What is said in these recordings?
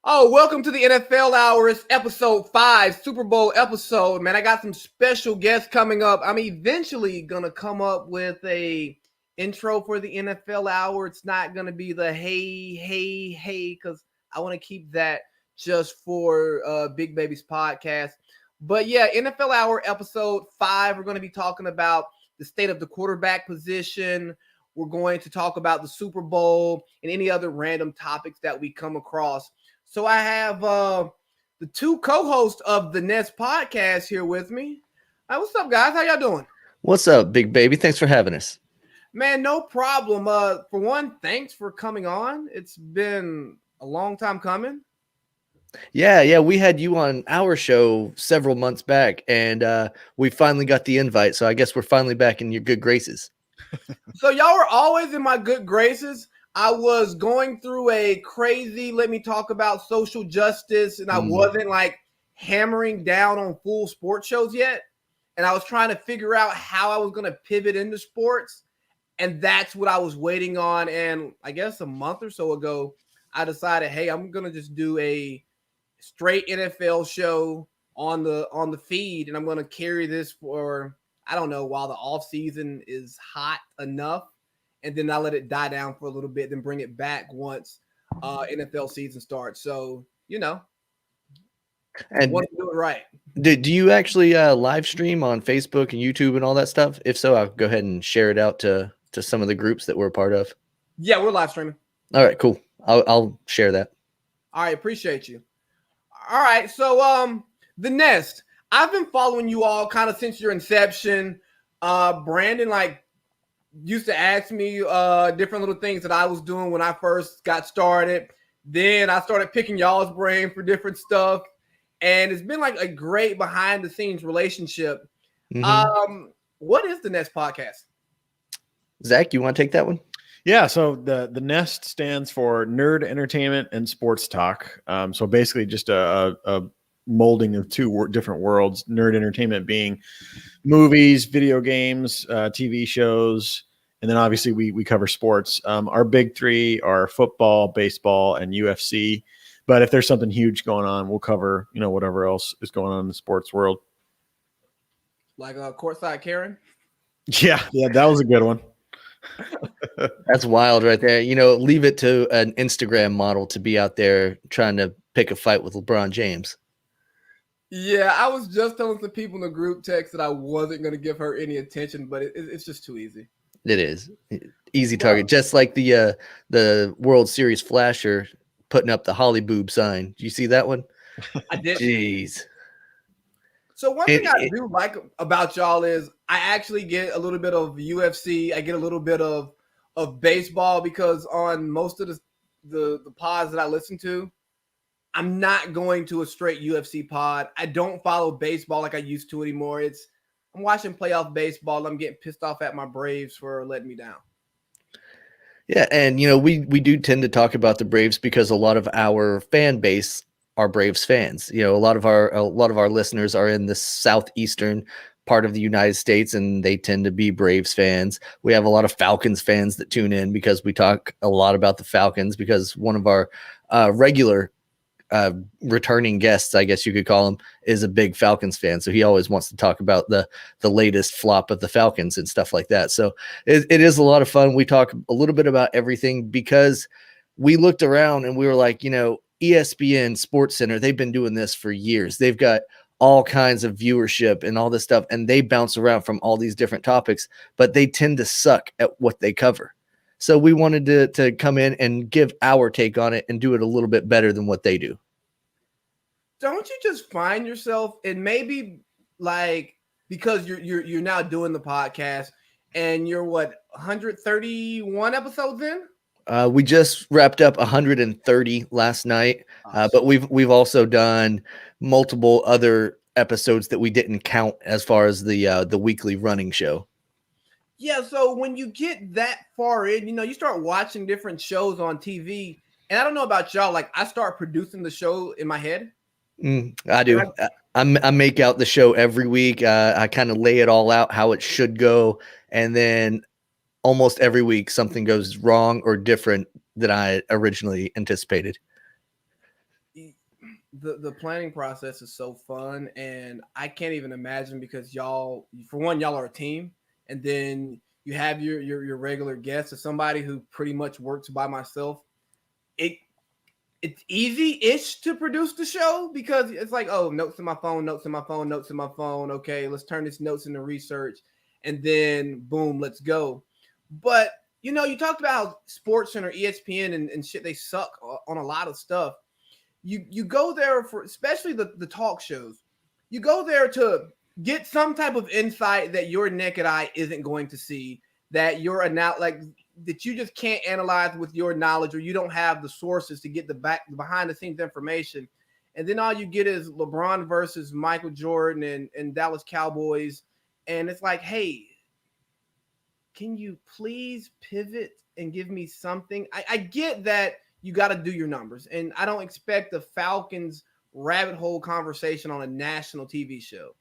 Oh, welcome to the NFL Hours, episode 5, Super Bowl episode. Man, I got some special guests coming up. I'm eventually going to come up with a intro for the NFL Hour. It's not going to be the hey, because I want to keep that just for Big Baby's podcast. But yeah, NFL Hour, episode 5, we're going to be talking about the state of the quarterback position. We're going to talk about the Super Bowl and any other random topics that we come across. So I have the two co-hosts of the Nest podcast here with me. What's up, guys? How y'all doing? What's up, Big Baby? Thanks for having us. Man, no problem. For one, thanks for coming on. It's been a long time coming. Yeah, we had you on our show several months back, and we finally got the invite. So I guess we're finally back in your good graces. So y'all were always in my good graces. I was going through a crazy, let me talk about social justice, and I wasn't like hammering down on full sports shows yet. And I was trying to figure out how I was going to pivot into sports. And that's what I was waiting on. And I guess a month or so ago, I decided, hey, I'm going to just do a straight NFL show on the feed. And I'm going to carry this for, I don't know, while the off season is hot enough. And then I let it die down for a little bit, then bring it back once NFL season starts. So, and want to do it right. Do you actually live stream on Facebook and YouTube and all that stuff? If so, I'll go ahead and share it out to some of the groups that we're a part of. Yeah, we're live streaming. All right, cool. I'll share that. All right, appreciate you. All right, so the Nest. I've been following you all kind of since your inception. Brandon, used to ask me different little things that I was doing when I first got started. Then I started picking y'all's brain for different stuff. And it's been like a great behind the scenes relationship. Mm-hmm. What is the Nest podcast? Zach, you want to take that one? Yeah, so the Nest stands for Nerd Entertainment and Sports Talk. So basically just a molding of two different worlds. Nerd entertainment being movies, video games, TV shows, and then obviously we cover sports. Our big three are football, baseball, and UFC. But if there's something huge going on, we'll cover whatever else is going on in the sports world. Like Courtside Karen? Yeah, that was a good one. That's wild right there. Leave it to an Instagram model to be out there trying to pick a fight with LeBron James. Yeah, I was just telling some people in the group text that I wasn't going to give her any attention, but it's just too easy. It is. Easy target. Just like the World Series flasher putting up the Holly Boob sign. Do you see that one? I did. Jeez. So one thing I do like about y'all is I actually get a little bit of UFC. I get a little bit of baseball because on most of the pods that I listen to, I'm not going to a straight UFC pod. I don't follow baseball like I used to anymore. I'm watching playoff baseball. I'm getting pissed off at my Braves for letting me down. Yeah, and we do tend to talk about the Braves because a lot of our fan base are Braves fans. A lot of our listeners are in the southeastern part of the United States, and they tend to be Braves fans. We have a lot of Falcons fans that tune in because we talk a lot about the Falcons because one of our regular returning guests, I guess you could call him, is a big Falcons fan. So he always wants to talk about the latest flop of the Falcons and stuff like that. So it is a lot of fun. We talk a little bit about everything because we looked around and we were like, ESPN Sports Center, they've been doing this for years. They've got all kinds of viewership and all this stuff, and they bounce around from all these different topics, but they tend to suck at what they cover. So we wanted to come in and give our take on it and do it a little bit better than what they do. Don't you just find yourself, and maybe because you're now doing the podcast and you're 131 episodes in? We just wrapped up 130 last night, but we've also done multiple other episodes that we didn't count as far as the weekly running show. Yeah, so when you get that far in, you start watching different shows on TV, and I don't know about y'all, I start producing the show in my head. I do. I make out the show every week. I kind of lay it all out how it should go, and then almost every week something goes wrong or different than I originally anticipated. The planning process is so fun, and I can't even imagine because y'all, for one, y'all are a team, and then you have your regular guests, as somebody who pretty much works by myself. It it's easy-ish to produce the show because it's like, oh, notes in my phone, notes in my phone, notes in my phone. Okay, let's turn this notes into research, and then boom, let's go. But you talked about how Sports Center, ESPN, and shit, they suck on a lot of stuff. You go there for, especially the talk shows. You go there to get some type of insight that your naked eye isn't going to see, that you're like that you just can't analyze with your knowledge, or you don't have the sources to get the behind the scenes information. And then all you get is LeBron versus Michael Jordan and Dallas Cowboys. And it's like, hey, can you please pivot and give me something? I get that you got to do your numbers, and I don't expect the Falcons rabbit hole conversation on a national TV show.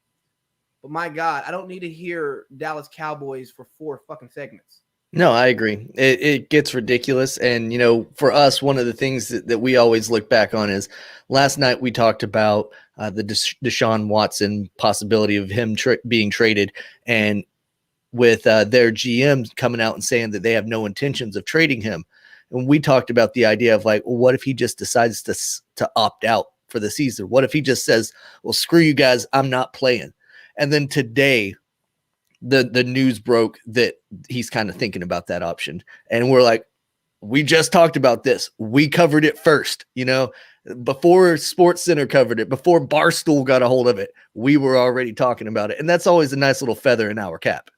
But my God, I don't need to hear Dallas Cowboys for 4 fucking segments. No, I agree. It gets ridiculous. And, for us, one of the things that we always look back on is last night we talked about the Deshaun Watson possibility of him being traded. And with their GM coming out and saying that they have no intentions of trading him. And we talked about the idea of like, well, what if he just decides to opt out for the season? What if he just says, well, screw you guys, I'm not playing. And then today, the news broke that he's kind of thinking about that option. And we're like, we just talked about this. We covered it first, before Sports Center covered it, before Barstool got a hold of it, we were already talking about it. And that's always a nice little feather in our cap.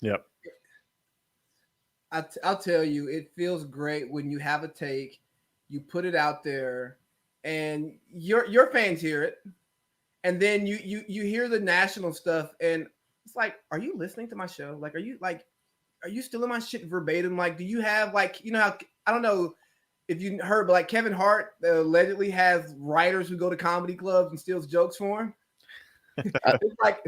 Yep. I'll tell you, it feels great when you have a take, you put it out there, and your fans hear it, and then you hear the national stuff, and it's like, are you listening to my show? Like, are you still in my shit verbatim? Like, do you have like, how, I don't know if you heard, but like Kevin Hart allegedly has writers who go to comedy clubs and steals jokes for him. It's like,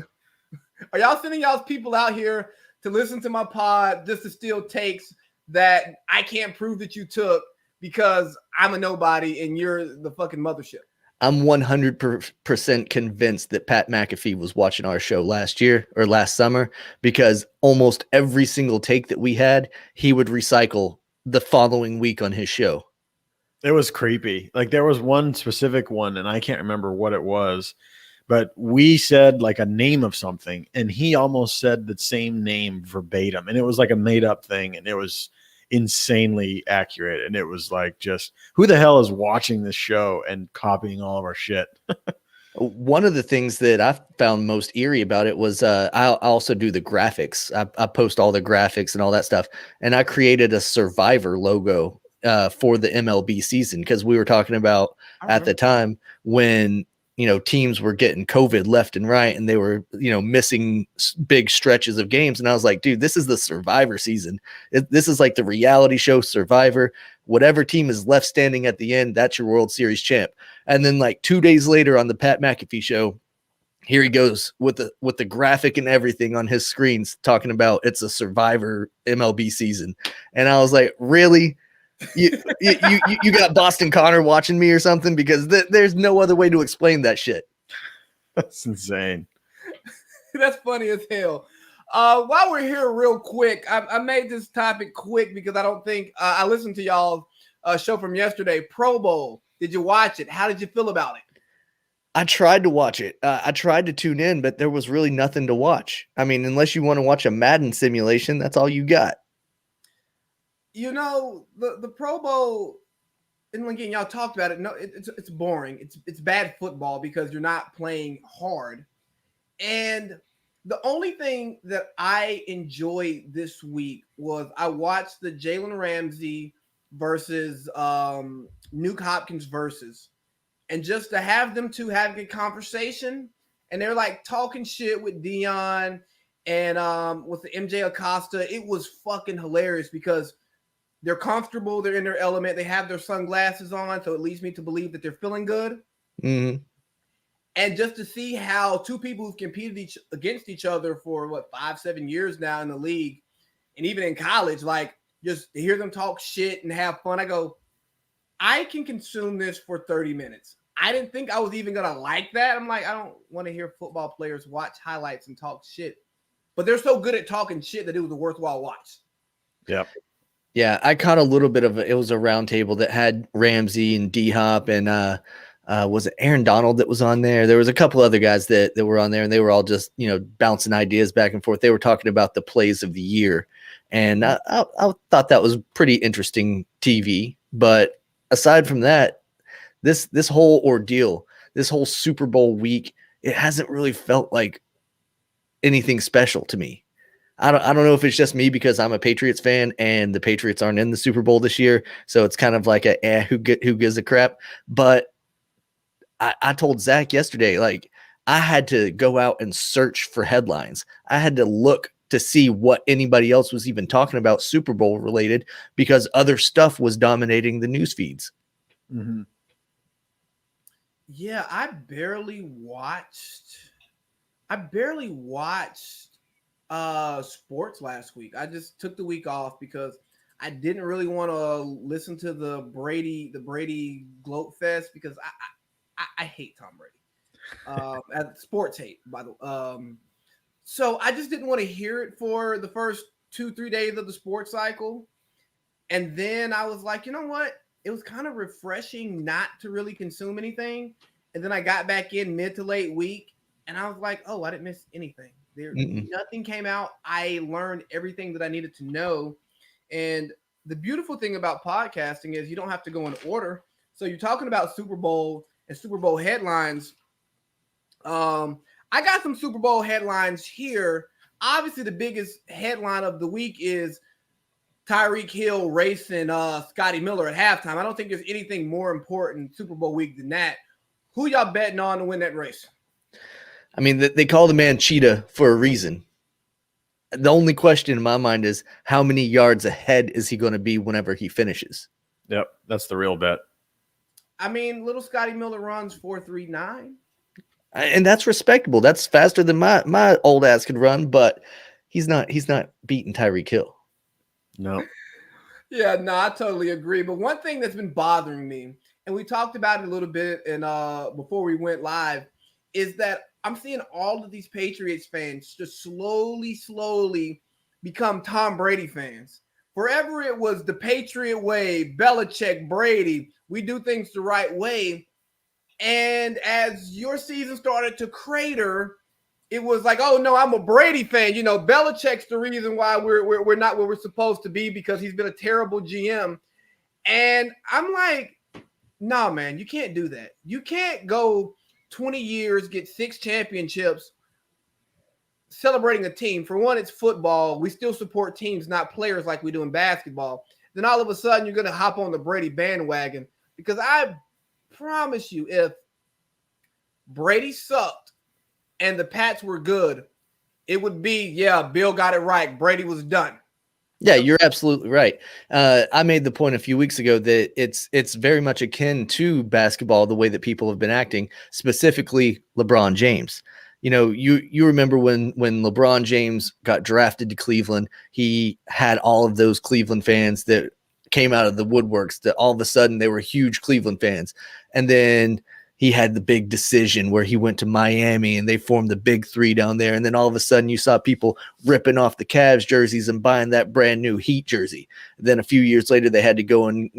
are y'all sending y'all's people out here to listen to my pod just to steal takes that I can't prove that you took because I'm a nobody and you're the fucking mothership? I'm 100% convinced that Pat McAfee was watching our show last year or last summer, because almost every single take that we had, he would recycle the following week on his show. It was creepy. Like, there was one specific one, and I can't remember what it was, but we said like a name of something, and he almost said the same name verbatim, and it was like a made up thing, and it was insanely accurate. And it was like, just who the hell is watching this show and copying all of our shit? One of the things that I found most eerie about it was I also do the graphics. I post all the graphics and all that stuff, and I created a Survivor logo for the MLB season, because we were talking about at the time when teams were getting COVID left and right, and they were, missing big stretches of games. And I was like, dude, this is the Survivor season. This is like the reality show Survivor. Whatever team is left standing at the end, that's your World Series champ. And then like 2 days later on the Pat McAfee show, here he goes with the graphic and everything on his screens talking about it's a Survivor MLB season. And I was like, really? You got Boston Connor watching me or something? Because there's no other way to explain that shit. That's insane. That's funny as hell. While we're here, real quick, I made this topic quick because I don't think I listened to y'all's show from yesterday. Pro Bowl. Did you watch it? How did you feel about it? I tried to watch it. I tried to tune in, but there was really nothing to watch. I mean, unless you want to watch a Madden simulation, that's all you got. The Pro Bowl, and again, y'all talked about it. No, it's boring. It's bad football because you're not playing hard. And the only thing that I enjoyed this week was I watched the Jalen Ramsey versus Nuke Hopkins versus, and just to have them two having a conversation, and they're like talking shit with Dion and with the MJ Acosta. It was fucking hilarious because they're comfortable. They're in their element. They have their sunglasses on. So it leads me to believe that they're feeling good. Mm-hmm. And just to see how two people who've competed against each other for 5-7 years now in the league, and even in college, like just to hear them talk shit and have fun. I go, I can consume this for 30 minutes. I didn't think I was even going to like that. I'm like, I don't want to hear football players watch highlights and talk shit. But they're so good at talking shit that it was a worthwhile watch. Yep. Yeah, I caught a little bit of it. It was a round table that had Ramsey and D-Hop and was it Aaron Donald that was on there? There was a couple other guys that were on there, and they were all just, bouncing ideas back and forth. They were talking about the plays of the year. And I thought that was pretty interesting TV. But aside from that, this whole ordeal, this whole Super Bowl week, it hasn't really felt like anything special to me. I don't know if it's just me because I'm a Patriots fan and the Patriots aren't in the Super Bowl this year, so it's kind of like who gives a crap. But I told Zach yesterday, like, I had to go out and search for headlines. I had to look to see what anybody else was even talking about Super Bowl related because other stuff was dominating the news feeds. Mm-hmm. Yeah, I barely watched sports last week. I just took the week off because I didn't really want to listen to the Brady gloat fest because I hate Tom Brady. At sports hate, by the way. So I just didn't want to hear it for the first 2-3 days of the sports cycle. And then I was like, you know what? It was kind of refreshing not to really consume anything. And then I got back in mid to late week and I was like, oh, I didn't miss anything. Nothing came out. I learned everything that I needed to know. And the beautiful thing about podcasting is you don't have to go in order. So you're talking about Super Bowl and Super Bowl headlines. I got some Super Bowl headlines here. Obviously, the biggest headline of the week is Tyreek Hill racing Scotty Miller at halftime. I don't think there's anything more important Super Bowl week than that. Who y'all betting on to win that race? I mean, they call the man Cheetah for a reason. The only question in my mind is how many yards ahead is he going to be whenever he finishes? Yep, that's the real bet. I mean, little Scotty Miller runs 4.39. And that's respectable. That's faster than my old ass could run, but he's not beating Tyreek Hill. No. Yeah, no, I totally agree. But one thing that's been bothering me, and we talked about it a little bit and before we went live, is that I'm seeing all of these Patriots fans just slowly become Tom Brady fans. Forever it was the Patriot way, Belichick, Brady. We do things the right way. And as your season started to crater, it was like, oh no, I'm a Brady fan. Belichick's the reason why we're not where we're supposed to be because he's been a terrible GM. And I'm like, no, man, you can't do that. You can't go 20 years, get 6 championships, celebrating a team. For one, it's football. We still support teams, not players like we do in basketball. Then all of a sudden, you're going to hop on the Brady bandwagon because I promise you, if Brady sucked and the Pats were good, it would be, yeah, Bill got it right. Brady was done. Yeah, you're absolutely right. I made the point a few weeks ago that it's very much akin to basketball, the way that people have been acting, specifically LeBron James. You remember when LeBron James got drafted to Cleveland, he had all of those Cleveland fans that came out of the woodworks that all of a sudden they were huge Cleveland fans. And then he had the big decision where he went to Miami and they formed the big three down there. And then all of a sudden you saw people ripping off the Cavs jerseys and buying that brand new Heat jersey. Then a few years later, they had to go and,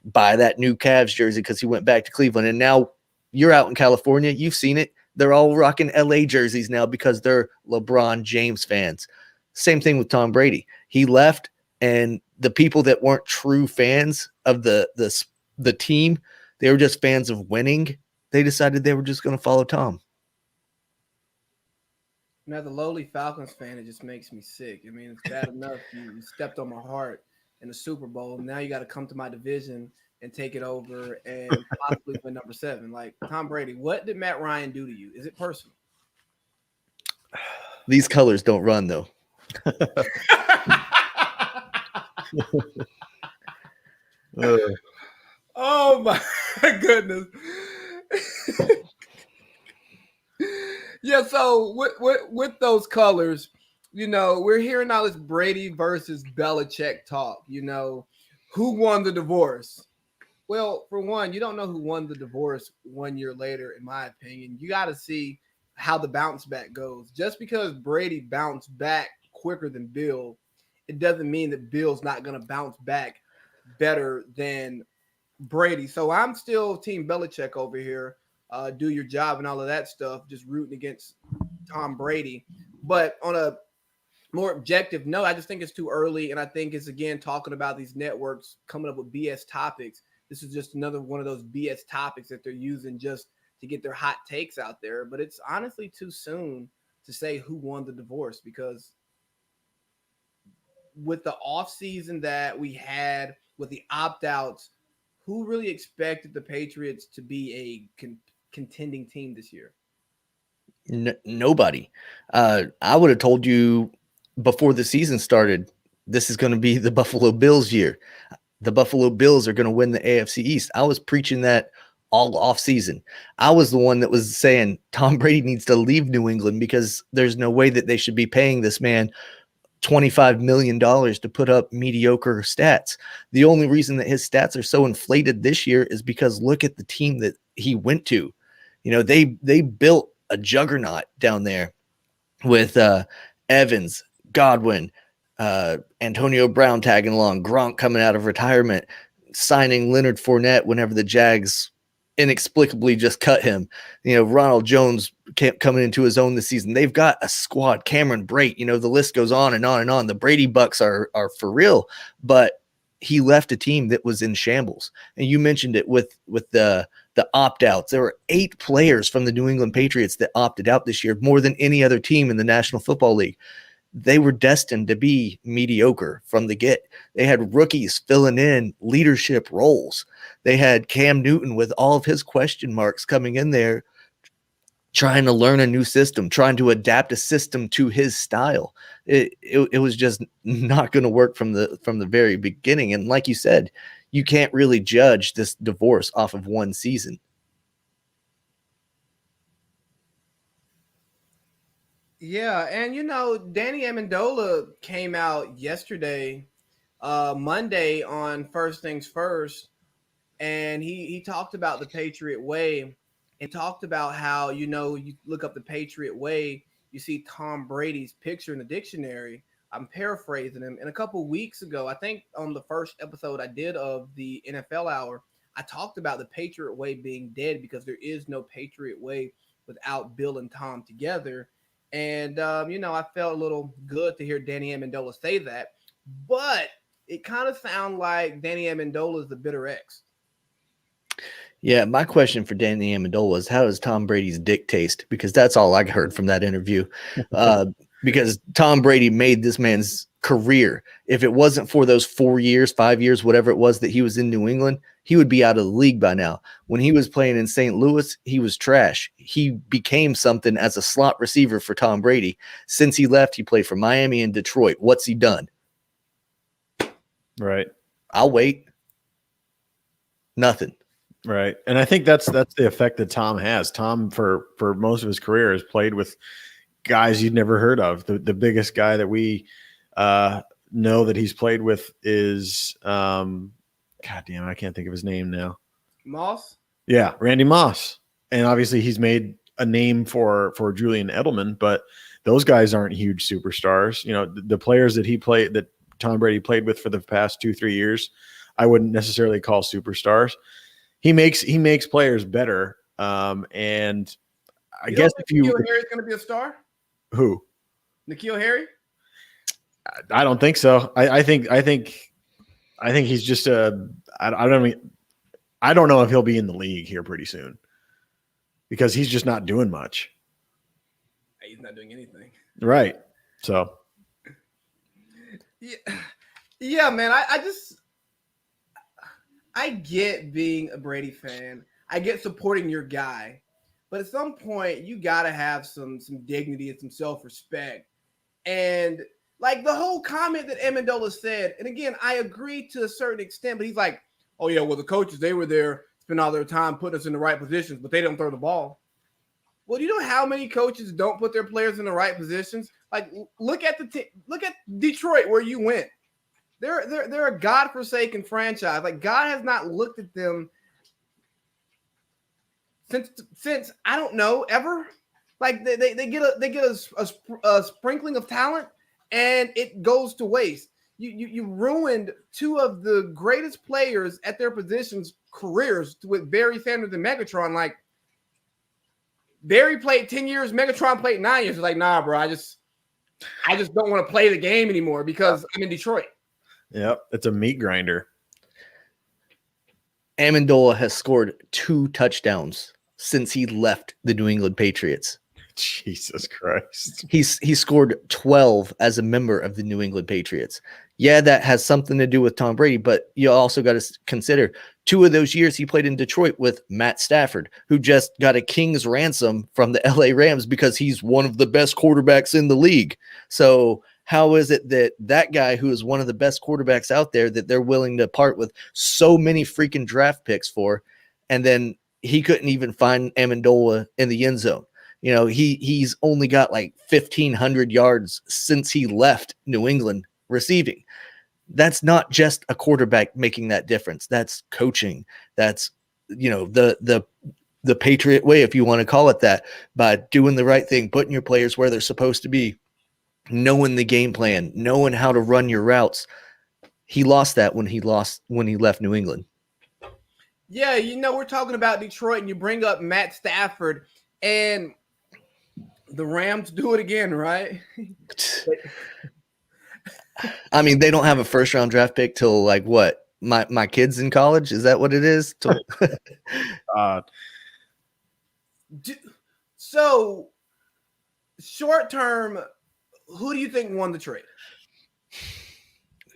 buy that new Cavs jersey because he went back to Cleveland. And now you're out in California. You've seen it. They're all rocking LA jerseys now because they're LeBron James fans. Same thing with Tom Brady. He left, and the people that weren't true fans of the team, they were just fans of winning. They decided they were just going to follow Tom. Now, the lowly Falcons fan, it just makes me sick. I mean, it's bad enough you stepped on my heart in the Super Bowl. Now you got to come to my division and take it over and possibly win number 7. Like, Tom Brady, what did Matt Ryan do to you? Is it personal? These colors don't run, though. Oh my goodness. Yeah, so with those colors, we're hearing all this Brady versus Belichick talk. Who won the divorce? Well, for one, you don't know who won the divorce 1 year later, in my opinion. You got to see how the bounce back goes. Just because Brady bounced back quicker than Bill, it doesn't mean that Bill's not going to bounce back better than Brady. So I'm still Team Belichick over here. Do your job and all of that stuff, just rooting against Tom Brady. But on a more objective note, I just think it's too early. And I think it's, again, talking about these networks coming up with BS topics. This is just another one of those BS topics that they're using just to get their hot takes out there. But it's honestly too soon to say who won the divorce, because with the offseason that we had, with the opt-outs, who really expected the Patriots to be a contending team this year? Nobody. I would have told you before the season started, this is going to be the Buffalo Bills year. The Buffalo Bills are going to win the AFC East. I was preaching that all off season. I was the one that was saying Tom Brady needs to leave New England because there's no way that they should be paying this man $25 million to put up mediocre stats. The only reason that his stats are so inflated this year is because look at the team that he went to. You know, they built a juggernaut down there with Evans, Godwin, Antonio Brown tagging along, Gronk coming out of retirement, signing Leonard Fournette whenever the Jags inexplicably just cut him. You know, Ronald Jones coming into his own this season. They've got a squad. Cameron Brate, you know, the list goes on and on and on. The Brady Bucks are for real, but he left a team that was in shambles. And you mentioned it with the opt-outs. There were 8 players from the New England Patriots that opted out this year, more than any other team in the National Football League. They were destined to be mediocre from the get. They had rookies filling in leadership roles. They had Cam Newton with all of his question marks coming in there, trying to learn a new system, trying to adapt a system to his style. It was just not going to work from the very beginning. And like you said, you can't really judge this divorce off of one season. Yeah, and you know, Danny Amendola came out yesterday, Monday, on First Things First, and he talked about the Patriot Way, and talked about how, you know, you look up the Patriot Way, you see Tom Brady's picture in the dictionary. I'm paraphrasing him. And a couple weeks ago, I think on the first episode I did of the NFL Hour, I talked about the Patriot Way being dead because there is no Patriot Way without Bill and Tom together. And, you know, I felt a little good to hear Danny Amendola say that. But it kind of sounds like Danny Amendola is the bitter ex. Yeah, my question for Danny Amendola is, how does Tom Brady's dick taste? Because that's all I heard from that interview. Because Tom Brady made this man's career. If it wasn't for those 4 years, 5 years, whatever it was that he was in New England, he would be out of the league by now. When he was playing in St. Louis, he was trash. He became something as a slot receiver for Tom Brady. Since he left, he played for Miami and Detroit. What's he done? Right. I'll wait. Nothing. Right. And I think that's the effect that Tom has. Tom, for most of his career, has played with guys you'd never heard of. The biggest guy that we know that he's played with is God damn, I can't think of his name now. Moss? Yeah, Randy Moss. And obviously he's made a name for Julian Edelman, but those guys aren't huge superstars. You know, the players that Tom Brady played with for the past 2-3 years, I wouldn't necessarily call superstars. He makes players better. And I guess if N'Keal Harry's going to be a star? Who? N'Keal Harry? I don't think so. I think he's just I don't know if he'll be in the league here pretty soon because he's just not doing much. He's not doing anything. Right. So. Yeah, man. I get being a Brady fan. I get supporting your guy. But at some point, you got to have some dignity and some self-respect. And like the whole comment that Amendola said, and again, I agree to a certain extent, but he's like, oh, yeah, well, the coaches, they were there, spend all their time putting us in the right positions, but they don't throw the ball. Well, do you know how many coaches don't put their players in the right positions? Like, look at Detroit where you went. They're a godforsaken franchise. Like, God has not looked at them since I don't know, ever. Like, they get a sprinkling of talent and it goes to waste. You ruined two of the greatest players at their positions careers with Barry Sanders and Megatron. Like, Barry played 10 years, Megatron played 9 years. It's like, nah, bro, I just don't want to play the game anymore because I'm in Detroit. Yep, it's a meat grinder. Amendola has scored 2 touchdowns since he left the New England Patriots. Jesus Christ. He scored 12 as a member of the New England Patriots. Yeah, that has something to do with Tom Brady, but you also got to consider 2 of those years he played in Detroit with Matt Stafford, who just got a king's ransom from the LA Rams because he's one of the best quarterbacks in the league. So how is it that guy who is one of the best quarterbacks out there that they're willing to part with so many freaking draft picks for, and then he couldn't even find Amendola in the end zone? You know, he's only got like 1,500 yards since he left New England receiving. That's not just a quarterback making that difference. That's coaching. That's, you know, the Patriot way, if you want to call it that, by doing the right thing, putting your players where they're supposed to be, knowing the game plan, knowing how to run your routes. He lost that when he left New England. Yeah, you know, we're talking about Detroit and you bring up Matt Stafford and the Rams do it again, right? I mean, they don't have a first round draft pick till like what? My kids in college? Is that what it is? So, short term, who do you think won the trade?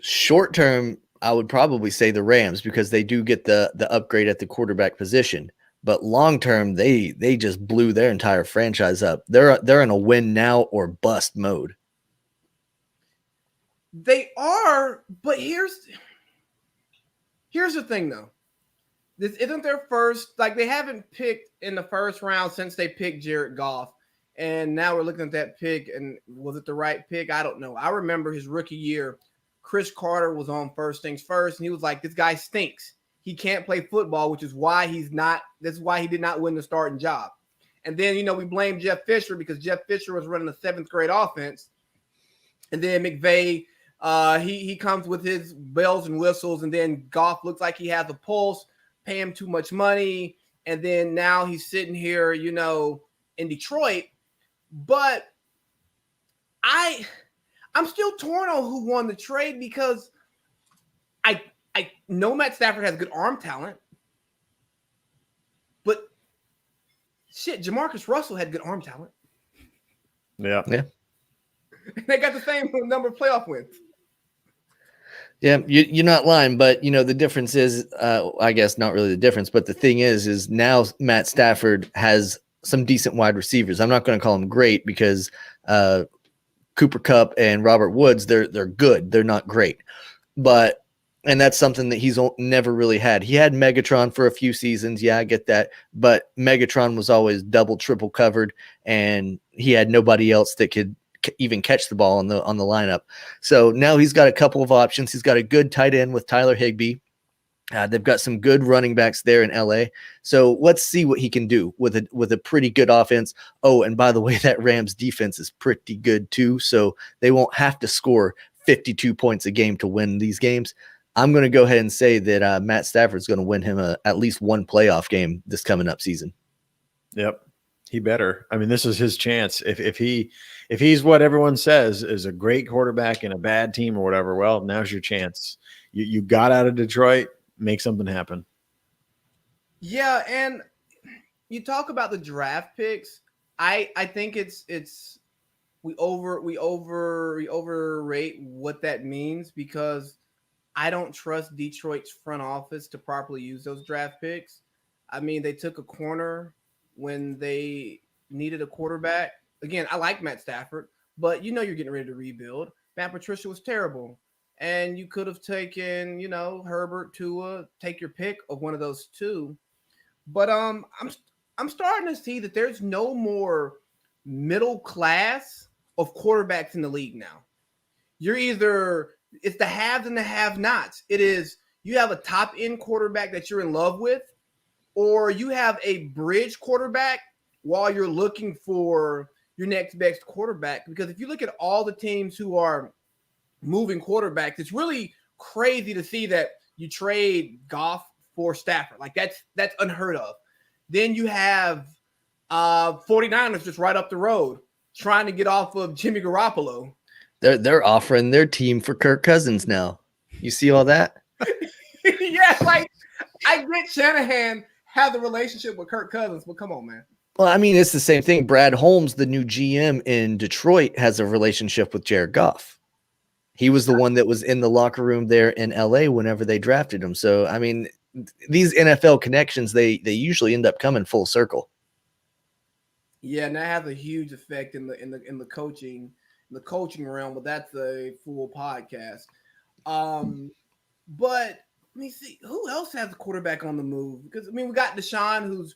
Short term, I would probably say the Rams because they do get the upgrade at the quarterback position. But long term, they just blew their entire franchise up. They're in a win now or bust mode. They are, but here's the thing though. This isn't their first, like they haven't picked in the first round since they picked Jared Goff. And now we're looking at that pick, and was it the right pick? I don't know. I remember his rookie year, Chris Carter was on First Things First, and he was like, this guy stinks. He can't play football, which is why that's why he did not win the starting job. And then, you know, we blame Jeff Fisher because Jeff Fisher was running a 7th grade offense. And then McVay, he comes with his bells and whistles, and then Goff looks like he has a pulse, pay him too much money. And then now he's sitting here, you know, in Detroit. But I'm still torn on who won the trade because I know Matt Stafford has good arm talent, but shit, Jamarcus Russell had good arm talent. Yeah. They got the same number of playoff wins. Yeah, you're not lying, but you know the difference is, I guess not really the difference, but the thing is now Matt Stafford has some decent wide receivers. I'm not going to call them great because Cooper Kupp and Robert Woods, they're good. They're not great, and that's something that he's never really had. He had Megatron for a few seasons. Yeah, I get that. But Megatron was always double, triple covered, and he had nobody else that could even catch the ball on the lineup. So now he's got a couple of options. He's got a good tight end with Tyler Higbee. They've got some good running backs there in LA. So let's see what he can do with a pretty good offense. Oh, and by the way, that Rams defense is pretty good too. So they won't have to score 52 points a game to win these games. I'm going to go ahead and say that Matt Stafford's going to win him at least one playoff game this coming up season. Yep. He better. I mean, this is his chance. If he's what everyone says is a great quarterback in a bad team or whatever, well, now's your chance. You got out of Detroit, make something happen. Yeah, and you talk about the draft picks. I think it's we overrate what that means because I don't trust Detroit's front office to properly use those draft picks. I mean, they took a corner when they needed a quarterback. Again, I like Matt Stafford, but you know you're getting ready to rebuild. Matt Patricia was terrible. And you could have taken, you know, Herbert, Tua, take your pick of one of those two. But I'm starting to see that there's no more middle class of quarterbacks in the league now. You're either It's the haves and the have-nots. It is you have a top-end quarterback that you're in love with, or you have a bridge quarterback while you're looking for your next best quarterback. Because if you look at all the teams who are moving quarterbacks, it's really crazy to see that you trade Goff for Stafford. Like that's unheard of. Then you have 49ers just right up the road trying to get off of Jimmy Garoppolo. They're offering their team for Kirk Cousins now. You see all that? Yeah, like I get Shanahan have the relationship with Kirk Cousins, but come on, man. Well, I mean, it's the same thing. Brad Holmes, the new GM in Detroit, has a relationship with Jared Goff. He was the one that was in the locker room there in LA whenever they drafted him. So, I mean, these NFL connections, they usually end up coming full circle. Yeah, and that has a huge effect in the coaching realm, but that's a full podcast. But let me see who else has a quarterback on the move, because I mean we got Deshaun who's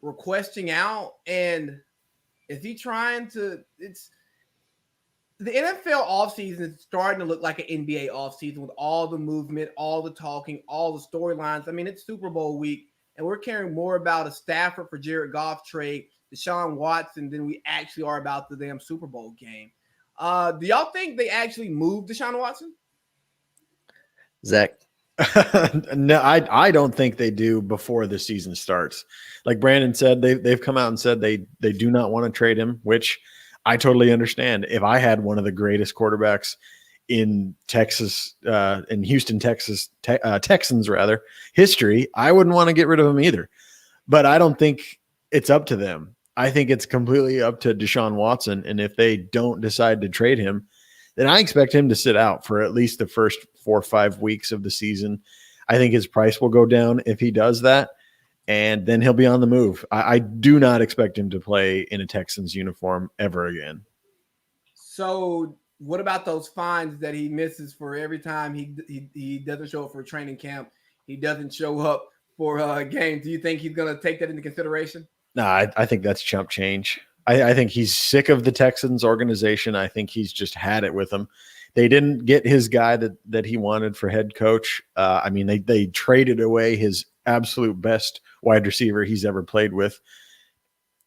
requesting out, and is he trying to? It's the NFL offseason is starting to look like an NBA offseason with all the movement, all the talking, all the storylines. I mean, it's Super Bowl week, and we're caring more about a Stafford for Jared Goff trade, Deshaun Watson, than we actually are about the damn Super Bowl game. Do y'all think they actually moved Deshaun Watson? Zach? No, I don't think they do before the season starts. Like Brandon said, they've come out and said they do not want to trade him, which I totally understand. If I had one of the greatest quarterbacks in Texas, in Houston, Texas, Texans rather, history, I wouldn't want to get rid of him either. But I don't think it's up to them. I think it's completely up to Deshaun Watson. And if they don't decide to trade him, then I expect him to sit out for at least the first 4 or 5 weeks of the season. I think his price will go down if he does that, and then he'll be on the move. I do not expect him to play in a Texans uniform ever again. So what about those fines that he misses for every time he doesn't show up for training camp, he doesn't show up for a game? Do you think he's going to take that into consideration? No, I think that's chump change. I think he's sick of the Texans organization. I think he's just had it with them. They didn't get his guy that he wanted for head coach. I mean, they traded away his absolute best wide receiver he's ever played with.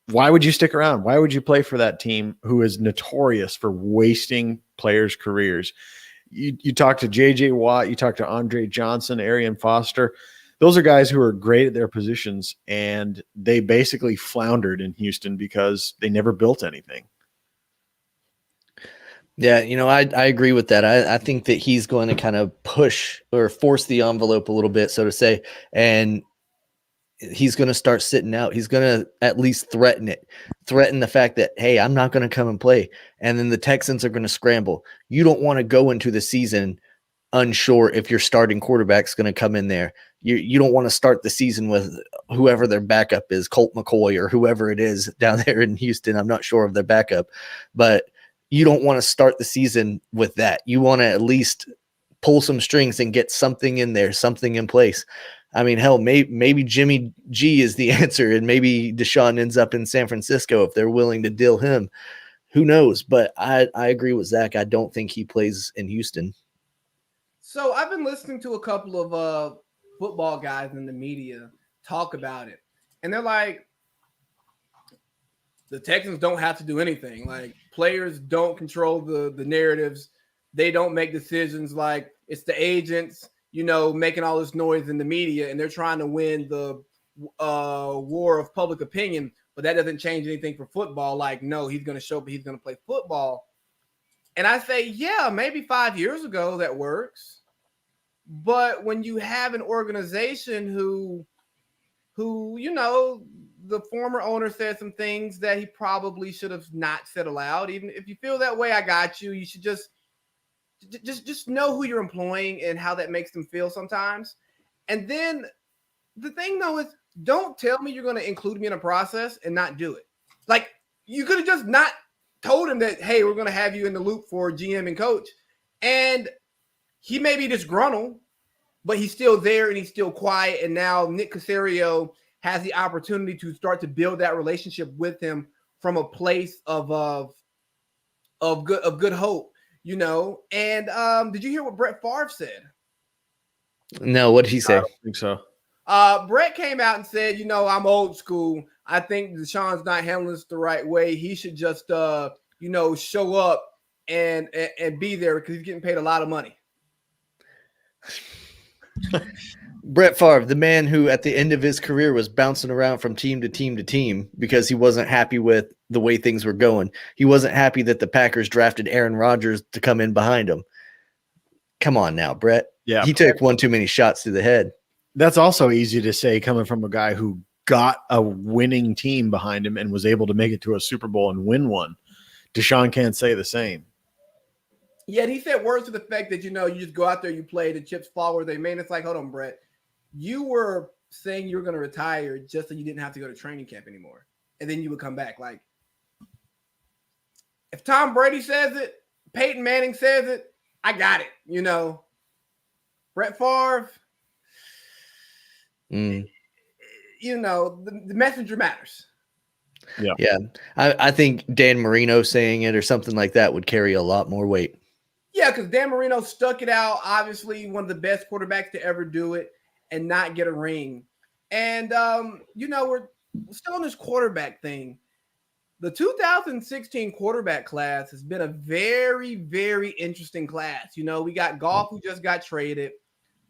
Why would you stick around? Why would you play for that team who is notorious for wasting players' careers? You talk to J.J. Watt, you talk to Andre Johnson, Arian Foster. Those are guys who are great at their positions, and they basically floundered in Houston because they never built anything. Yeah, I agree with that. I think that he's going to kind of push or force the envelope a little bit, so to say, and he's going to start sitting out. He's going to at least threaten the fact that, hey, I'm not going to come and play. And then the Texans are going to scramble. You don't want to go into the season unsure if your starting quarterback's going to come in there. You don't want to start the season with whoever their backup is, Colt McCoy or whoever it is down there in Houston. I'm not sure of their backup, but you don't want to start the season with that. You want to at least pull some strings and get something in there, something in place. I mean, hell, maybe Jimmy G is the answer, and maybe Deshaun ends up in San Francisco if they're willing to deal him. Who knows? But I agree with Zach. I don't think he plays in Houston. So I've been listening to a couple of football guys in the media talk about it, and they're like, the Texans don't have to do anything. Like, players don't control the narratives. They don't make decisions. Like, it's the agents, making all this noise in the media, and they're trying to win the war of public opinion, but that doesn't change anything for football. Like, no, he's going to show up, he's going to play football. And I say, yeah, maybe 5 years ago that works. But when you have an organization who the former owner said some things that he probably should have not said aloud. Even if you feel that way, I got you. You should just know who you're employing and how that makes them feel sometimes. And then the thing, though, is don't tell me you're going to include me in a process and not do it. Like, you could have just not told him that, hey, we're going to have you in the loop for GM and coach. And he may be disgruntled, but he's still there and he's still quiet. And now Nick Caserio has the opportunity to start to build that relationship with him from a place of good hope. And did you hear what Brett Favre said? No, what did he say? I don't think so. Brett came out and said, I'm old school. I think Deshaun's not handling this the right way. He should just, show up and be there because he's getting paid a lot of money. Brett Favre, the man who at the end of his career was bouncing around from team to team to team because he wasn't happy with the way things were going. He wasn't happy that the Packers drafted Aaron Rodgers to come in behind him. Come on now, Brett. Yeah. He took one too many shots to the head. That's also easy to say coming from a guy who got a winning team behind him and was able to make it to a Super Bowl and win one. Deshaun can't say the same. Yet he said words to the fact that, you just go out there, you play, the chips fall where they may. And it's like, hold on, Brett. You were saying you were going to retire just so you didn't have to go to training camp anymore. And then you would come back. Like, if Tom Brady says it, Peyton Manning says it, I got it, Brett Favre, the messenger matters. Yeah. I think Dan Marino saying it or something like that would carry a lot more weight. Yeah, because Dan Marino stuck it out. Obviously, one of the best quarterbacks to ever do it and not get a ring. And, we're still on this quarterback thing. The 2016 quarterback class has been a very, very interesting class. We got Goff, who just got traded.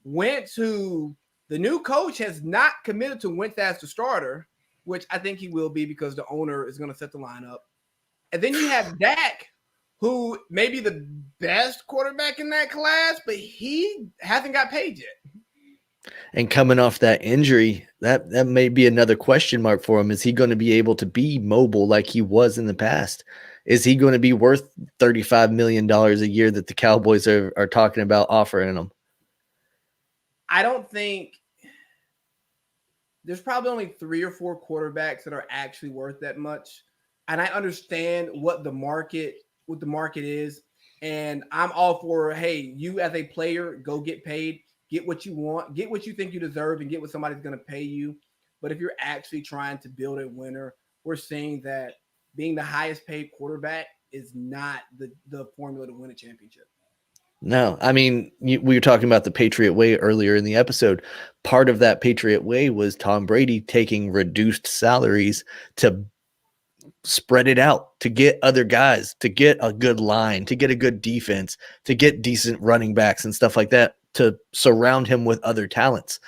Wentz, who the new coach has not committed to Wentz as the starter, which I think he will be because the owner is going to set the lineup. And then you have Dak, who may be the best quarterback in that class, but he hasn't got paid yet. And coming off that injury, that may be another question mark for him. Is he going to be able to be mobile like he was in the past? Is he going to be worth $35 million a year that the Cowboys are talking about offering him? I don't think there's probably only 3 or 4 quarterbacks that are actually worth that much. And I understand what the market is. And I'm all for, hey, you as a player, go get paid, get what you want, get what you think you deserve, and get what somebody's going to pay you. But if you're actually trying to build a winner, we're seeing that being the highest paid quarterback is not the formula to win a championship. No, I mean, we were talking about the Patriot Way earlier in the episode. Part of that Patriot Way was Tom Brady taking reduced salaries to spread it out, to get other guys, to get a good line, to get a good defense, to get decent running backs and stuff like that, to surround him with other talents.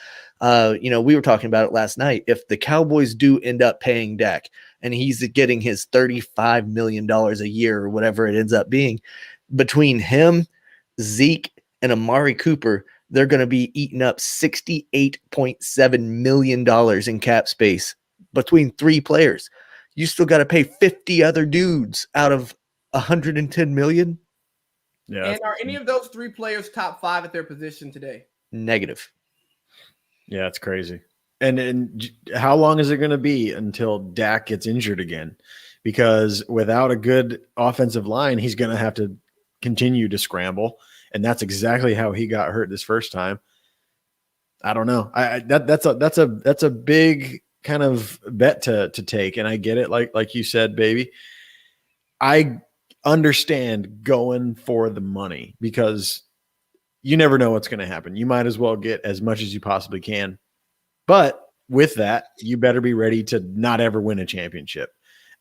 We were talking about it last night. If the Cowboys do end up paying Dak and he's getting his $35 million a year or whatever it ends up being, between him, Zeke, and Amari Cooper, they're going to be eating up $68.7 million in cap space between 3 players. You still got to pay 50 other dudes out of 110 million. Yeah. And are any of those 3 players top 5 at their position today? Negative. Yeah, it's crazy. And how long is it going to be until Dak gets injured again? Because without a good offensive line, he's going to have to continue to scramble. And that's exactly how he got hurt this first time. I don't know. That's a big kind of bet to take. And I get it. Like you said, baby, I understand going for the money because you never know what's going to happen. You might as well get as much as you possibly can. But with that, you better be ready to not ever win a championship.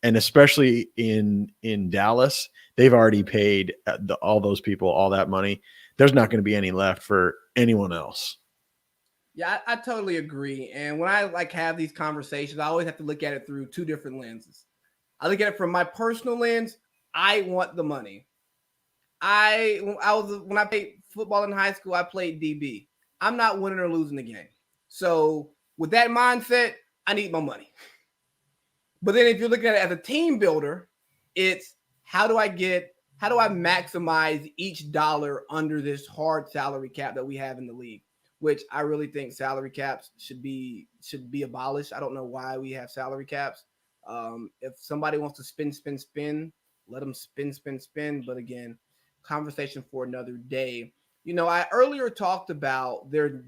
And especially in Dallas, they've already paid all those people all that money. There's not going to be any left for anyone else. Yeah, I totally agree. And when I have these conversations, I always have to look at it through 2 different lenses. I look at it from my personal lens. I want the money. When I played football in high school, I played DB. I'm not winning or losing the game. So with that mindset, I need my money. But then if you're looking at it as a team builder, it's how do I maximize each dollar under this hard salary cap that we have in the league, which I really think salary caps should be abolished. I don't know why we have salary caps. If somebody wants to spin, let them spin. But again, conversation for another day. I earlier talked about there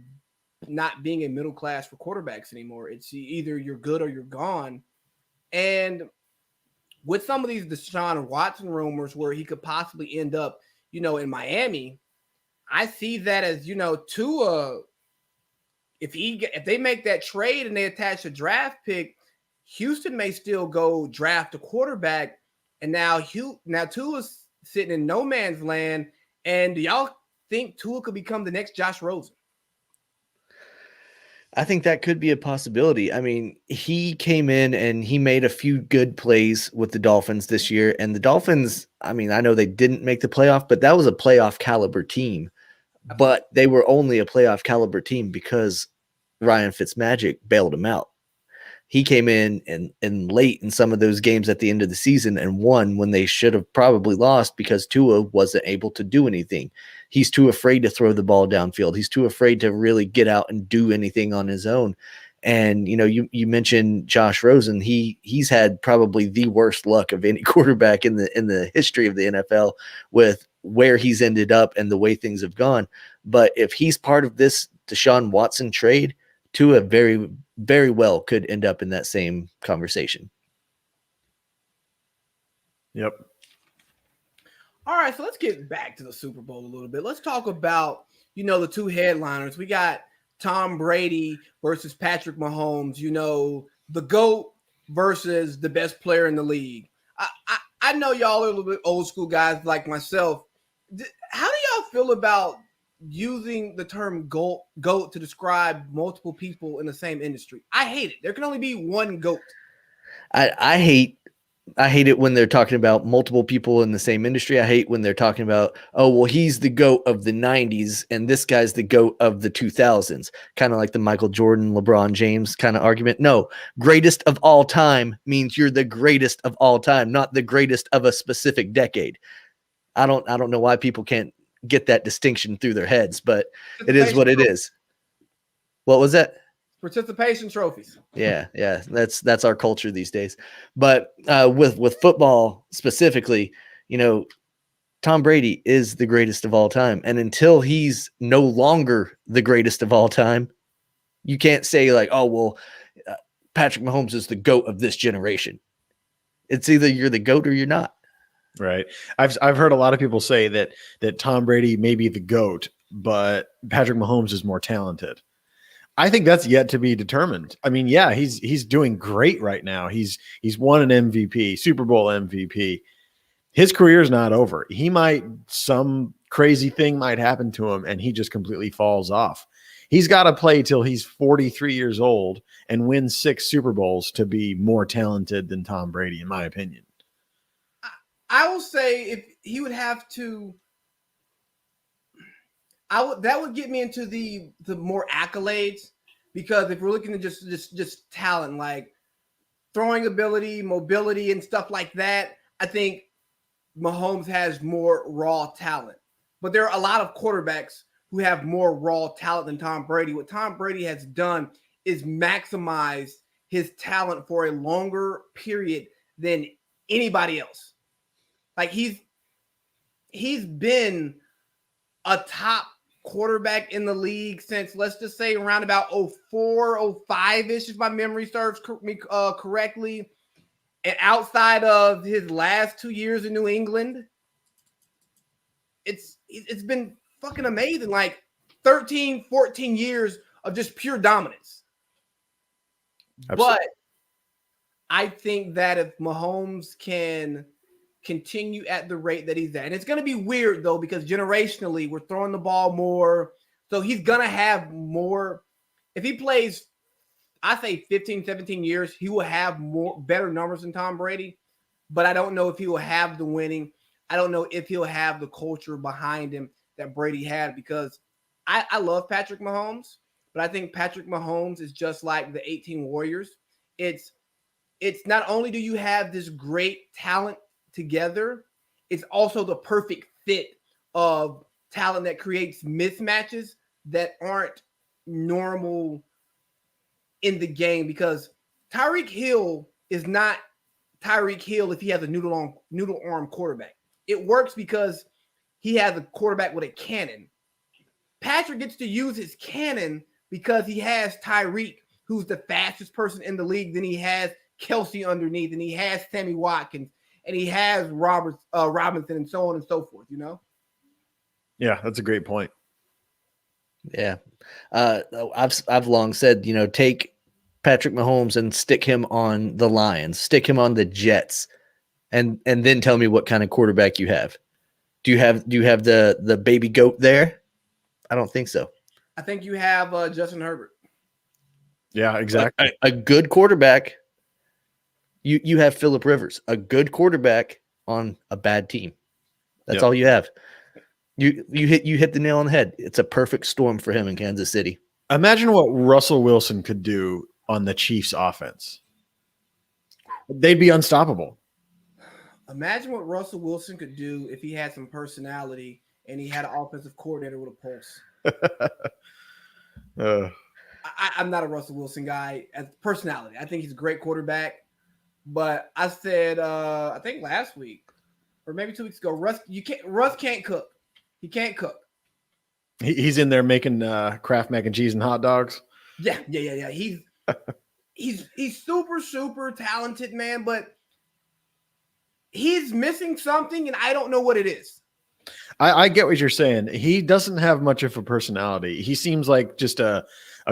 not being a middle class for quarterbacks anymore. It's either you're good or you're gone. And with some of these Deshaun Watson rumors where he could possibly end up in Miami, I see that as, Tua, if they make that trade and they attach a draft pick, Houston may still go draft a quarterback. And now Tua's sitting in no man's land. And do y'all think Tua could become the next Josh Rosen? I think that could be a possibility. I mean, he came in and he made a few good plays with the Dolphins this year. And the Dolphins, I mean, I know they didn't make the playoff, but that was a playoff caliber team. But they were only a playoff caliber team because Ryan Fitzmagic bailed him out. He came in and late in some of those games at the end of the season and won when they should have probably lost because Tua wasn't able to do anything. He's too afraid to throw the ball downfield. He's too afraid to really get out and do anything on his own. And, you mentioned Josh Rosen. He's had probably the worst luck of any quarterback in the history of the NFL with where he's ended up and the way things have gone. But if he's part of this Deshaun Watson trade, Tua very, very well could end up in that same conversation. Yep. All right, so let's get back to the Super Bowl a little bit. Let's talk about, the two headliners. We got Tom Brady versus Patrick Mahomes, the GOAT versus the best player in the league. I know y'all are a little bit old school guys like myself. How do y'all feel about using the term GOAT to describe multiple people in the same industry? I hate it. There can only be one GOAT. I hate it when they're talking about multiple people in the same industry. I hate when they're talking about, oh, well, he's the GOAT of the 90s and this guy's the GOAT of the 2000s. Kind of like the Michael Jordan, LeBron James kind of argument. No, greatest of all time means you're the greatest of all time, not the greatest of a specific decade. I don't know why people can't get that distinction through their heads, but it is what it is. What was that? Participation trophies. Yeah. That's our culture these days. But with football specifically, Tom Brady is the greatest of all time. And until he's no longer the greatest of all time, you can't say like, oh, well, Patrick Mahomes is the GOAT of this generation. It's either you're the GOAT or you're not. Right. I've heard a lot of people say that Tom Brady may be the GOAT, but Patrick Mahomes is more talented. I think that's yet to be determined. I mean, yeah, he's doing great right now. He's won an MVP, Super Bowl MVP. His career is not over. Some crazy thing might happen to him and he just completely falls off. He's got to play till he's 43 years old and win 6 Super Bowls to be more talented than Tom Brady, in my opinion. I will say if he would have to, that would get me into the more accolades, because if we're looking at just talent, like throwing ability, mobility, and stuff like that, I think Mahomes has more raw talent. But there are a lot of quarterbacks who have more raw talent than Tom Brady. What Tom Brady has done is maximize his talent for a longer period than anybody else. Like he's been a top quarterback in the league since, let's just say, around about 04, 05-ish, if my memory serves me correctly. And outside of his last 2 years in New England, it's been fucking amazing. Like 13, 14 years of just pure dominance. Absolutely. But I think that if Mahomes can continue at the rate that he's at, and it's going to be weird though, because generationally we're throwing the ball more, so he's going to have more. If he plays, I say 15, 17 years, he will have better numbers than Tom Brady, but I don't know if he will have the winning. I don't know if he'll have the culture behind him that Brady had, because I love Patrick Mahomes, but I think Patrick Mahomes is just like the 18 Warriors. It's not only do you have this great talent together, it's also the perfect fit of talent that creates mismatches that aren't normal in the game, because Tyreek Hill is not Tyreek Hill if he has a noodle arm quarterback. It works because he has a quarterback with a cannon. Patrick gets to use his cannon because he has Tyreek, who's the fastest person in the league. Then he has Kelsey underneath, and he has Sammy Watkins, and he has Robinson, and so on and so forth, Yeah, that's a great point. Yeah. I've long said, take Patrick Mahomes and stick him on the Lions, stick him on the Jets, and then tell me what kind of quarterback you have. Do you have the baby goat there? I don't think so. I think you have Justin Herbert. Yeah, exactly. A good quarterback. You have Phillip Rivers, a good quarterback on a bad team. That's all you have. You hit the nail on the head. It's a perfect storm for him in Kansas City. Imagine what Russell Wilson could do on the Chiefs offense. They'd be unstoppable. Imagine what Russell Wilson could do if he had some personality and he had an offensive coordinator with a pulse. I'm not a Russell Wilson guy as personality. I think he's a great quarterback. But I said, I think last week or maybe 2 weeks ago, Russ can't cook. He can't cook. He's in there making Kraft mac and cheese and hot dogs. Yeah. He's super, super talented, man, but he's missing something, and I don't know what it is. I get what you're saying. He doesn't have much of a personality. He seems like just a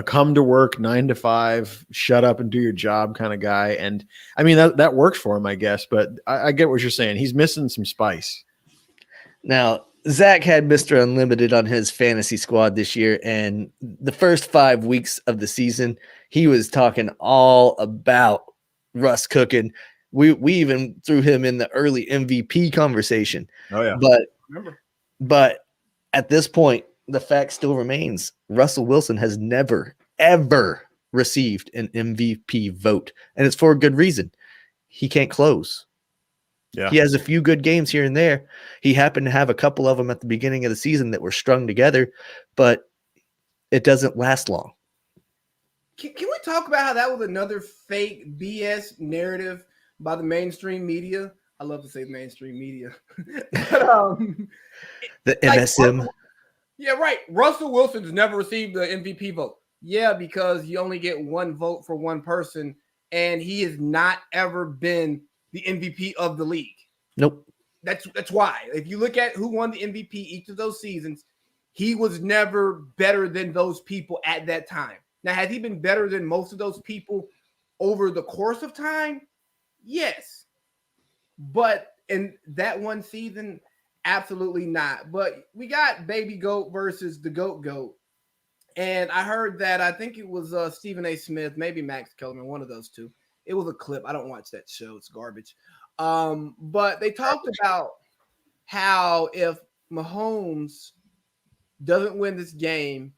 come to work 9 to 5, shut up and do your job kind of guy. And I mean, that works for him, I guess, but I get what you're saying. He's missing some spice. Now, Zach had Mr. Unlimited on his fantasy squad this year, and the first 5 weeks of the season, he was talking all about Russ cooking. We even threw him in the early MVP conversation. Oh yeah. But at this point, the fact still remains: Russell Wilson has never, ever received an MVP vote, and it's for a good reason. He can't close. Yeah. He has a few good games here and there. He happened to have a couple of them at the beginning of the season that were strung together, but it doesn't last long. Can we talk about how that was another fake BS narrative by the mainstream media? I love to say mainstream media. But, the MSM. Yeah, right. Russell Wilson's never received the MVP vote. Yeah, because you only get one vote for one person, and he has not ever been the MVP of the league. Nope. That's why. If you look at who won the MVP each of those seasons, he was never better than those people at that time. Now, has he been better than most of those people over the course of time? Yes. But in that one season, absolutely not. But we got Baby Goat versus the Goat. And I heard that, I think it was Stephen A. Smith, maybe Max Kellerman, one of those two. It was a clip. I don't watch that show. It's garbage. But they talked about how if Mahomes doesn't win this game,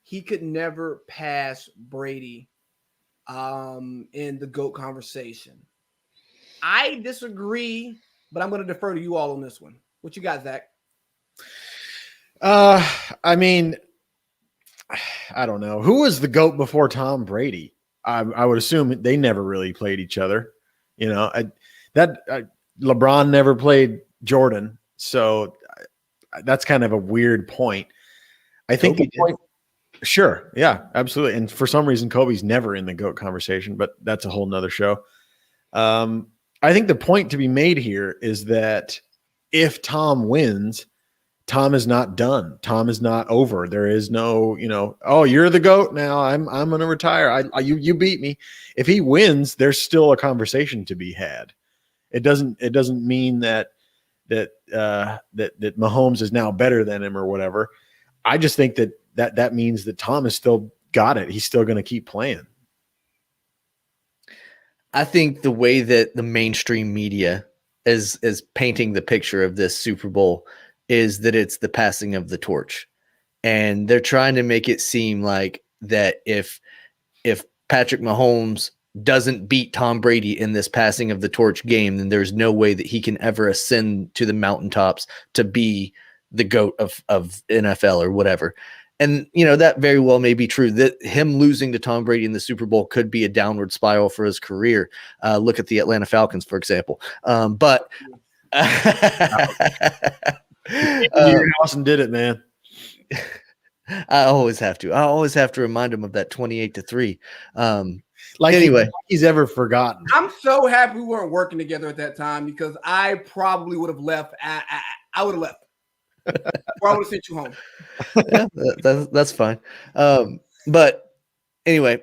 he could never pass Brady in the GOAT conversation. I disagree, but I'm going to defer to you all on this one. What you got, Zach? I mean, I don't know. Who was the GOAT before Tom Brady? I would assume they never really played each other. You know, LeBron never played Jordan, so that's kind of a weird point. I think the point. Sure, yeah, absolutely. And for some reason, Kobe's never in the GOAT conversation, but that's a whole nother show. I think the point to be made here is that if Tom wins, Tom is not done. Tom is not over. There is no, oh, you're the GOAT now. I'm going to retire. You beat me. If he wins, there's still a conversation to be had. It doesn't mean that Mahomes is now better than him or whatever. I just think that means that Tom has still got it. He's still going to keep playing. I think the way that the mainstream media is painting the picture of this Super Bowl is that it's the passing of the torch. And they're trying to make it seem like that if Patrick Mahomes doesn't beat Tom Brady in this passing of the torch game, then there's no way that he can ever ascend to the mountaintops to be the GOAT of NFL or whatever. And, that very well may be true, that him losing to Tom Brady in the Super Bowl could be a downward spiral for his career. Look at the Atlanta Falcons, for example. But your house and did it, man. I always have to remind him of that 28-3. Anyway, he's ever forgotten. I'm so happy we weren't working together at that time because I probably would have left. I would have left. Or I would have sent you home. Yeah, that's fine. But anyway,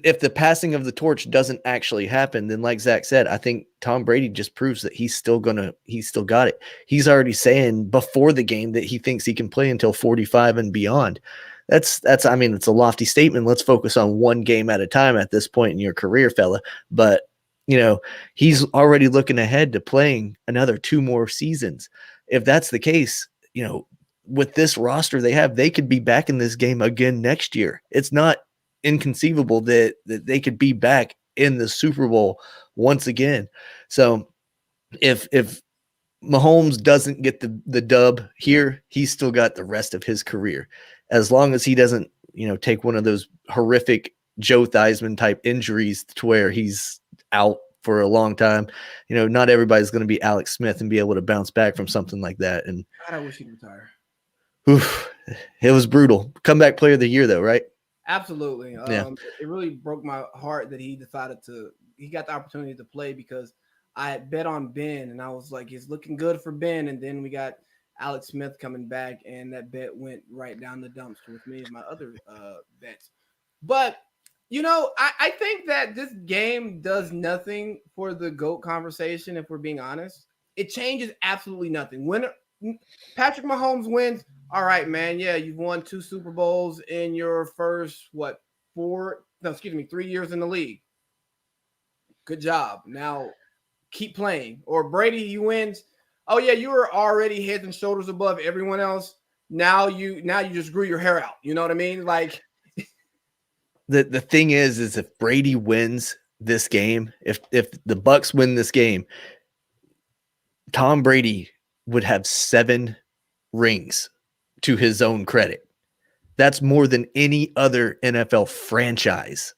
if the passing of the torch doesn't actually happen, then like Zach said, I think Tom Brady just proves that he's still got it. He's already saying before the game that he thinks he can play until 45 and beyond. I mean, it's a lofty statement. Let's focus on one game at a time at this point in your career, fella. But he's already looking ahead to playing another 2 more seasons. If that's the case, with this roster they could be back in this game again next year. It's not inconceivable that they could be back in the Super Bowl once again. So if Mahomes doesn't get the dub here, he's still got the rest of his career. As long as he doesn't, take one of those horrific Joe Theismann type injuries to where he's out for a long time. Not everybody's going to be Alex Smith and be able to bounce back from something like that. And God, I wish he'd retire. It was brutal. Comeback player of the year, though, right? Absolutely. Yeah. It really broke my heart that he got the opportunity to play, because I had bet on Ben and I was like, it's looking good for Ben. And then we got Alex Smith coming back, and that bet went right down the dumpster with many of my other bets. But, I think that this game does nothing for the GOAT conversation, if we're being honest. It changes absolutely nothing. When Patrick Mahomes wins, all right, man. Yeah, you've won 2 Super Bowls in your first, 3 years in the league. Good job. Now keep playing. Or Brady, he wins. Oh yeah, you were already head and shoulders above everyone else. Now you just grew your hair out. You know what I mean? Like the thing is if Brady wins this game, if the Bucs win this game, Tom Brady would have 7 rings to his own credit. That's more than any other NFL franchise.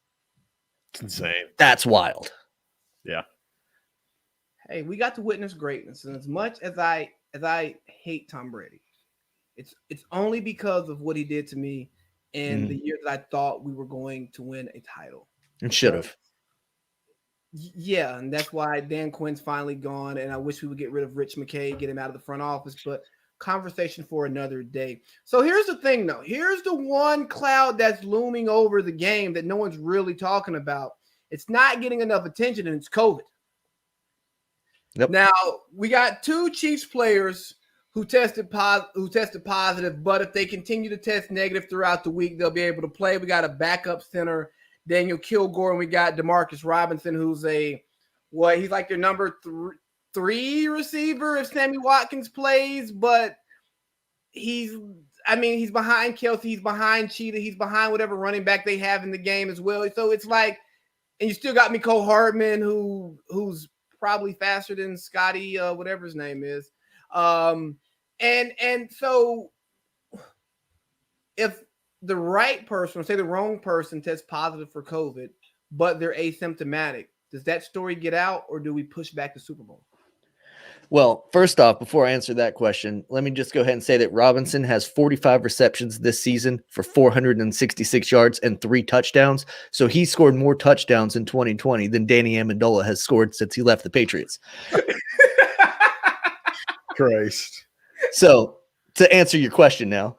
It's insane. That's wild. Yeah. Hey, we got to witness greatness, and as much as I hate Tom Brady, it's only because of what he did to me in the year that I thought we were going to win a title. And should have. Yeah, and that's why Dan Quinn's finally gone, and I wish we would get rid of Rich McKay, get him out of the front office, but conversation for another day. So here's the thing, though. Here's the one cloud that's looming over the game that no one's really talking about. It's not getting enough attention, and it's COVID. Yep. Now, we got 2 Chiefs players who tested positive, but if they continue to test negative throughout the week, they'll be able to play. We got a backup center, Daniel Kilgore, and we got Demarcus Robinson, who's he's like their number 3 receiver if Sammy Watkins plays, but he's behind Kelsey, he's behind Cheetah, he's behind whatever running back they have in the game as well. So it's like, and you still got Mecole Hardman, who's probably faster than Scotty, whatever his name is. And so if the right person, or say the wrong person, tests positive for COVID, but they're asymptomatic, does that story get out, or do we push back the Super Bowl? Well, first off, before I answer that question, let me just go ahead and say that Robinson has 45 receptions this season for 466 yards and 3 touchdowns. So he scored more touchdowns in 2020 than Danny Amendola has scored since he left the Patriots. Christ. So to answer your question now,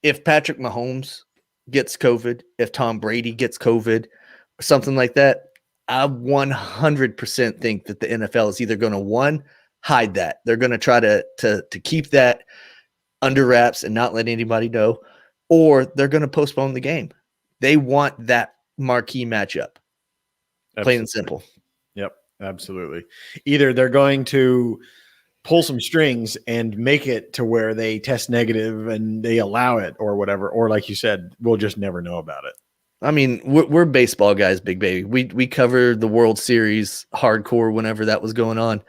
if Patrick Mahomes gets COVID, if Tom Brady gets COVID, or something like that, I 100% think that the NFL is either going to, hide that. They're going to try to keep that under wraps and not let anybody know, or they're going to postpone the game. They want that marquee matchup. Absolutely. Plain and simple. Yep, absolutely. Either they're going to pull some strings and make it to where they test negative and they allow it or whatever, or like you said, we'll just never know about it. I mean, we're baseball guys, big baby. We covered the World Series hardcore whenever that was going on.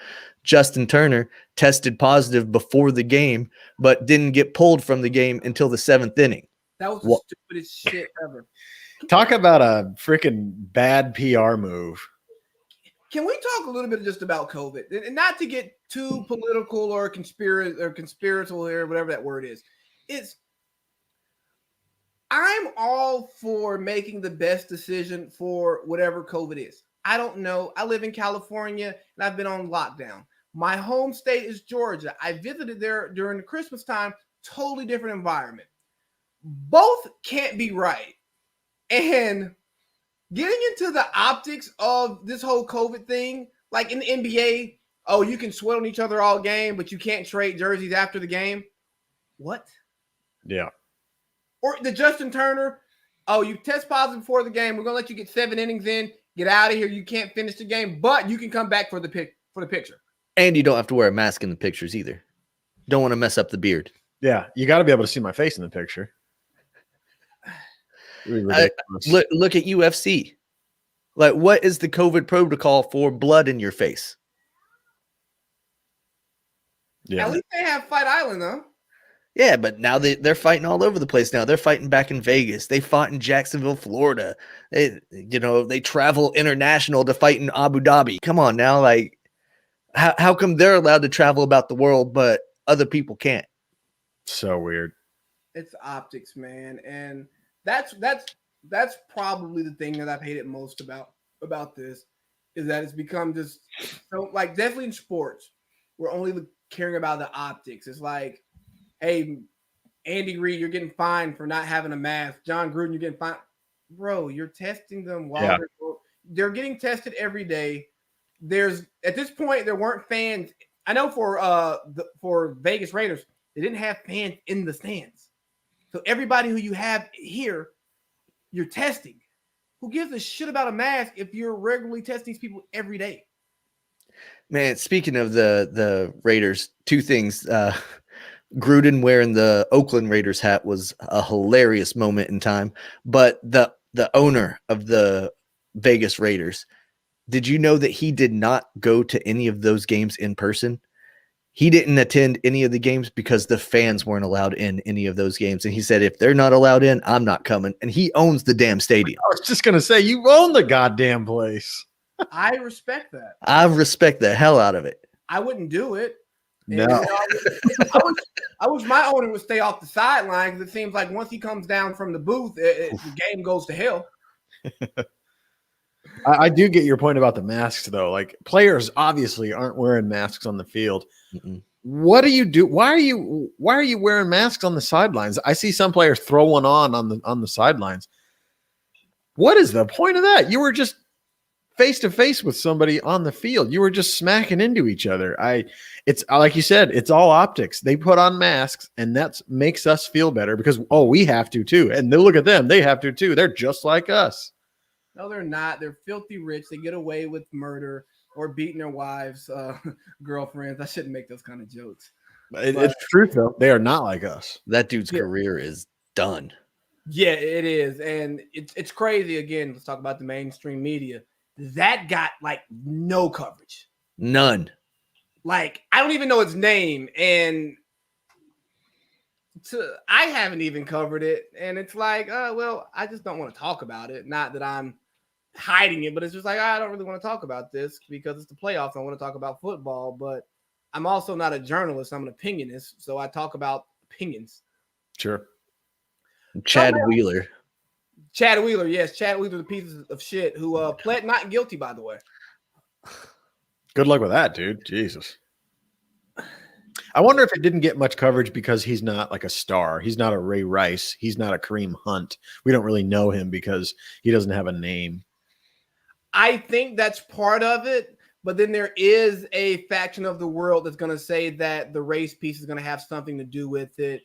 Justin Turner tested positive before the game, but didn't get pulled from the game until the 7th inning. That was the stupidest shit ever. Talk about a freaking bad PR move. Can we talk a little bit just about COVID, and not to get too political or conspiratorial here, whatever that word is? I'm all for making the best decision for whatever COVID is. I don't know. I live in California and I've been on lockdown. My home state is Georgia. I visited there during the Christmas time, totally different environment. Both can't be right. And getting into the optics of this whole COVID thing, like in the NBA, oh, you can sweat on each other all game, but you can't trade jerseys after the game. What? Yeah. Or the Justin Turner, oh, you test positive before the game. We're gonna let you get 7 innings in, get out of here. You can't finish the game, but you can come back for the picture. And you don't have to wear a mask in the pictures either. Don't want to mess up the beard. Yeah, you got to be able to see my face in the picture. Look at UFC. Like, what is the COVID protocol for blood in your face? Yeah. At least they have Fight Island, though. Yeah, but now they're fighting all over the place now. They're fighting back in Vegas. They fought in Jacksonville, Florida. They travel international to fight in Abu Dhabi. Come on now. Like, how come they're allowed to travel about the world, but other people can't? So weird. It's optics, man. And that's probably the thing that I've hated most about this is that it's become just so, like, definitely in sports, we're only caring about the optics. It's like, hey, Andy Reid, you're getting fined for not having a mask. John Gruden, you're getting fined. Bro, you're testing them while they're getting tested every day. There's at this point there weren't fans. I know for Vegas Raiders, they didn't have fans in the stands. So everybody who you have here, you're testing. Who gives a shit about a mask if you're regularly testing these people every day? Man, speaking of the Raiders, two things. Gruden wearing the Oakland Raiders hat was a hilarious moment in time. But the owner of the Vegas Raiders, did you know that he did not go to any of those games in person? He didn't attend any of the games because the fans weren't allowed in any of those games. And he said, if they're not allowed in, I'm not coming. And he owns the damn stadium. I was just going to say, you own the goddamn place. I respect that. I respect the hell out of it. I wouldn't do it. No. And, I wish my owner would stay off the sideline because it seems like once he comes down from the booth, the game goes to hell. I do get your point about the masks, though. Like, players obviously aren't wearing masks on the field. Mm-mm. What do you do? Why are you wearing masks on the sidelines? I see some players throw one on the sidelines. What is the point of that? You were just face to face with somebody on the field. You were just smacking into each other. It's like you said, it's all optics. They put on masks, and that makes us feel better because we have to too. And they look at them; they have to too. They're just like us. No, they're not. They're filthy rich. They get away with murder or beating their wives, girlfriends. I shouldn't make those kind of jokes. It's truth, though. They are not like us. That dude's career is done. Yeah, it is. And it's crazy. Again, let's talk about the mainstream media. That got, like, no coverage. None. Like, I don't even know its name. And I haven't even covered it. And it's like, well, I just don't want to talk about it. Not that I'm hiding it, but it's just like, I don't really want to talk about this because it's the playoffs. I want to talk about football, but I'm also not a journalist. I'm an opinionist. So I talk about opinions. Sure. Chad Wheeler. Chad Wheeler, yes. Chad Wheeler, the piece of shit who pled not guilty, by the way. Good luck with that, dude. Jesus. I wonder if it didn't get much coverage because he's not like a star. He's not a Ray Rice. He's not a Kareem Hunt. We don't really know him because he doesn't have a name. I think that's part of it, but then there is a faction of the world that's going to say that the race piece is going to have something to do with it.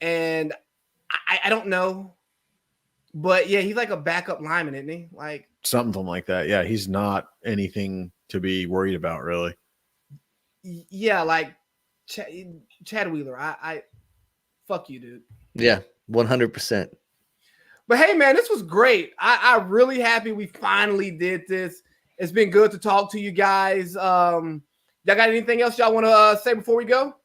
And I don't know. But yeah, he's like a backup lineman, isn't he? Like something like that. Yeah, he's not anything to be worried about, really. Yeah, like Chad Wheeler. I fuck you, dude. Yeah, 100%. But hey, man, this was great. I'm really happy we finally did this. It's been good to talk to you guys. Y'all got anything else y'all want to say before we go?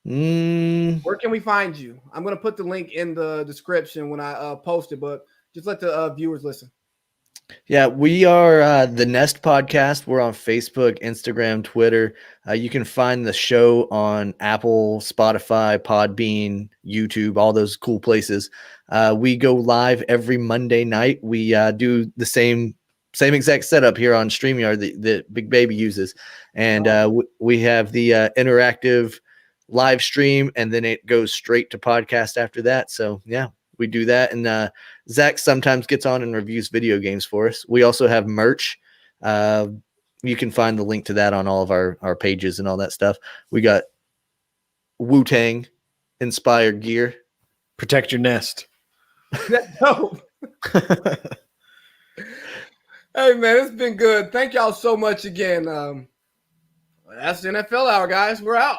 Where can we find you? I'm going to put the link in the description when I post it, but just let the viewers listen. Yeah, we are the Nest Podcast. We're on Facebook, Instagram, Twitter. You can find the show on Apple, Spotify, Podbean, YouTube, all those cool places. We go live every Monday night. We do the same same exact setup here on StreamYard that Big Baby uses. And we have the interactive live stream, and then it goes straight to podcast after that. So yeah, we do that. And Zach sometimes gets on and reviews video games for us. We also have merch. You can find the link to that on all of our pages and all that stuff. We got Wu-Tang inspired gear. Protect your nest. That's dope. Hey, man, it's been good. Thank y'all so much again. That's the NFL Hour, guys. We're out.